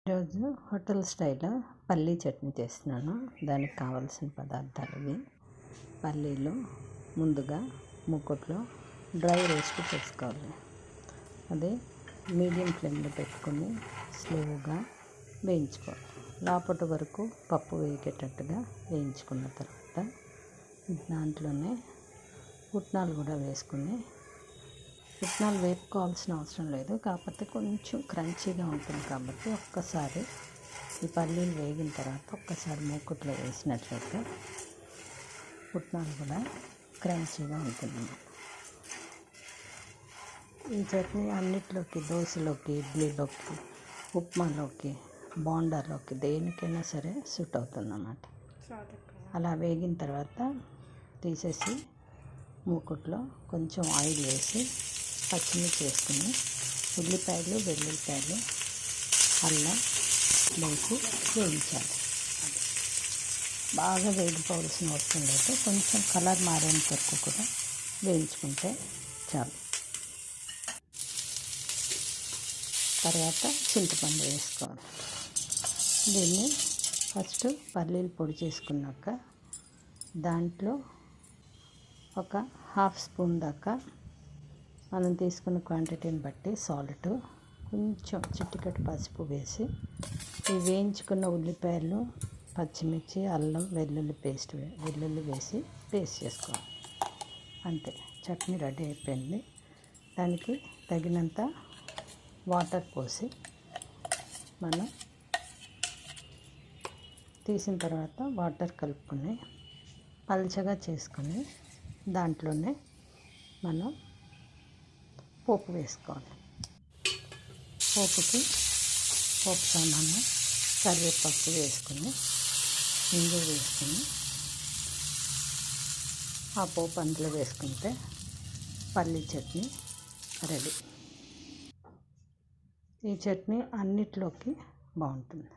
ఈరోజు హోటల్ స్టైల్లో పల్లీ చట్నీ చేస్తున్నాను. దానికి కావాల్సిన పదార్థాలు ఇవి. పల్లీలు ముందుగా మూకుట్లో డ్రై రోస్ట్ చేసుకోవాలి. అది మీడియం ఫ్లేమ్లో పెట్టుకొని స్లోగా వేయించుకోవాలి. లోపటి వరకు పప్పు వేగేటట్టుగా వేయించుకున్న తర్వాత దాంట్లోనే పుట్నాలు కూడా వేసుకుని, పుట్నాలు వేపుకోవాల్సిన అవసరం లేదు, కాకపోతే కొంచెం క్రంచీగా ఉంటుంది కాబట్టి ఒక్కసారి ఈ పల్లీలు వేగిన తర్వాత ఒక్కసారి మూకుట్లో వేసినట్లయితే పుట్నాలు కూడా క్రంచీగా ఉంటుంది. ఈ చట్నీ అన్నిట్లోకి, దోశలోకి, ఇడ్లీలోకి, ఉప్మాలోకి, బోండాలోకి, దేనికైనా సరే సూట్ అవుతుంది అన్నమాట. అలా వేగిన తర్వాత తీసేసి మూకుట్లో కొంచెం ఆయిల్ వేసి పచ్చిమిర్చి వేసుకుని, ఉల్లిపాయలు, వెల్లుల్లిపాయలు, అల్లం వేసి వేయించాలి. బాగా వేగిపోవాల్సిన అవసరం లేదు, కొంచెం కలర్ మారేంత వరకు కూడా వేయించుకుంటే చాలు. తర్వాత చింతపండు వేసుకోవాలి. దీన్ని ఫస్ట్ పల్లీలు పొడి చేసుకున్నాక దాంట్లో ఒక హాఫ్ స్పూన్ దాకా మనం తీసుకున్న క్వాంటిటీని బట్టి సాల్ట్, కొంచెం చిటికెడు పసుపు వేసి ఈ వేయించుకున్న ఉల్లిపాయలు, పచ్చిమిర్చి, అల్లం, వెల్లుల్లి వేసి పేస్ట్ చేసుకోవాలి. అంతే, చట్నీ రెడీ అయిపోయింది. దానికి తగినంత వాటర్ పోసి మనం తీసిన తర్వాత వాటర్ కలుపుకొని పల్చగా చేసుకొని దాంట్లోనే మనం పోపు వేసుకోవాలి. పోపుకి పోపు సామాను కరివేపాకు వేసుకొని, ఇంగు వేసుకొని ఆ పోపు అందులో వేసుకుంటే పల్లీ చట్నీ రెడీ. ఈ చట్నీ అన్నిట్లోకి బాగుంటుంది.